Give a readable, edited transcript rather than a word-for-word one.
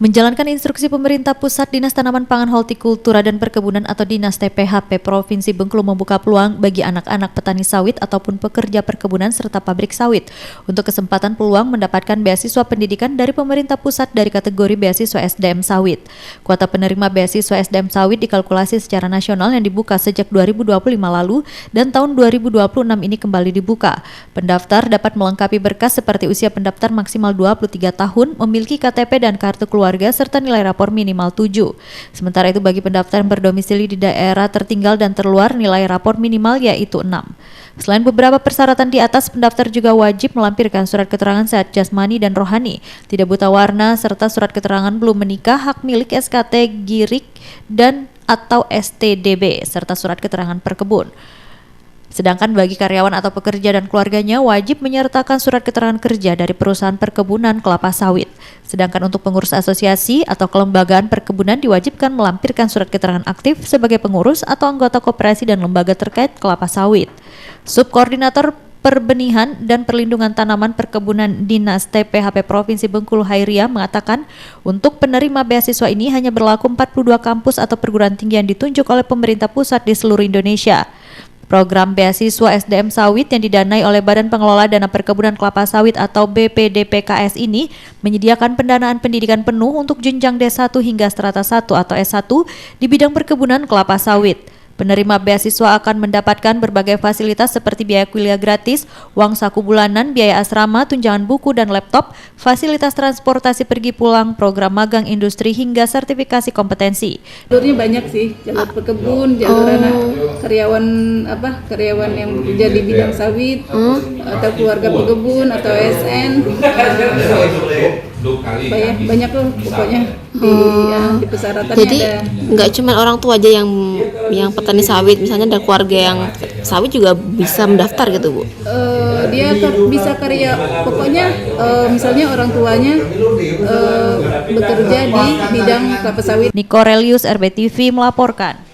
Menjalankan instruksi pemerintah pusat, Dinas Tanaman Pangan Hortikultura dan Perkebunan atau Dinas TPHP Provinsi Bengkulu membuka peluang bagi anak-anak petani sawit ataupun pekerja perkebunan serta pabrik sawit untuk kesempatan peluang mendapatkan beasiswa pendidikan dari pemerintah pusat dari kategori beasiswa SDM sawit. Kuota penerima beasiswa SDM sawit dikalkulasi secara nasional yang dibuka sejak 2025 lalu dan tahun 2026 ini kembali dibuka. Pendaftar dapat melengkapi berkas seperti usia pendaftar maksimal 23 tahun, memiliki KTP dan kartu keluarga serta nilai rapor minimal 7. Sementara itu bagi pendaftar yang berdomisili di daerah tertinggal dan terluar, nilai rapor minimal yaitu 6. Selain beberapa persyaratan di atas, pendaftar juga wajib melampirkan surat keterangan sehat jasmani dan rohani, tidak buta warna, serta surat keterangan belum menikah, hak milik SKT Girik dan atau STDB, serta surat keterangan perkebun. Sedangkan bagi karyawan atau pekerja dan keluarganya wajib menyertakan surat keterangan kerja dari perusahaan perkebunan kelapa sawit. Sedangkan untuk pengurus asosiasi atau kelembagaan perkebunan diwajibkan melampirkan surat keterangan aktif sebagai pengurus atau anggota koperasi dan lembaga terkait kelapa sawit. Subkoordinator Perbenihan dan Perlindungan Tanaman Perkebunan Dinas TPHP Provinsi Bengkulu Hairiah mengatakan untuk penerima beasiswa ini hanya berlaku 42 kampus atau perguruan tinggi yang ditunjuk oleh pemerintah pusat di seluruh Indonesia. Program beasiswa SDM sawit yang didanai oleh Badan Pengelola Dana Perkebunan Kelapa Sawit atau BPDPKS ini menyediakan pendanaan pendidikan penuh untuk jenjang D1 hingga strata 1 atau S1 di bidang perkebunan kelapa sawit. Penerima beasiswa akan mendapatkan berbagai fasilitas seperti biaya kuliah gratis, uang saku bulanan, biaya asrama, tunjangan buku dan laptop, fasilitas transportasi pergi pulang, program magang industri hingga sertifikasi kompetensi. Jalurnya banyak sih, jalur perkebun, jalur anak karyawan yang bekerja di bidang sawit, atau keluarga perkebun atau SN. Banyak loh pokoknya di persyaratannya. Jadi nggak cuma orang tua aja yang petani sawit, misalnya ada keluarga yang sawit juga bisa mendaftar gitu, Bu? Dia bisa pokoknya misalnya orang tuanya bekerja di bidang kelapa sawit. Niko Relius, RBTV melaporkan.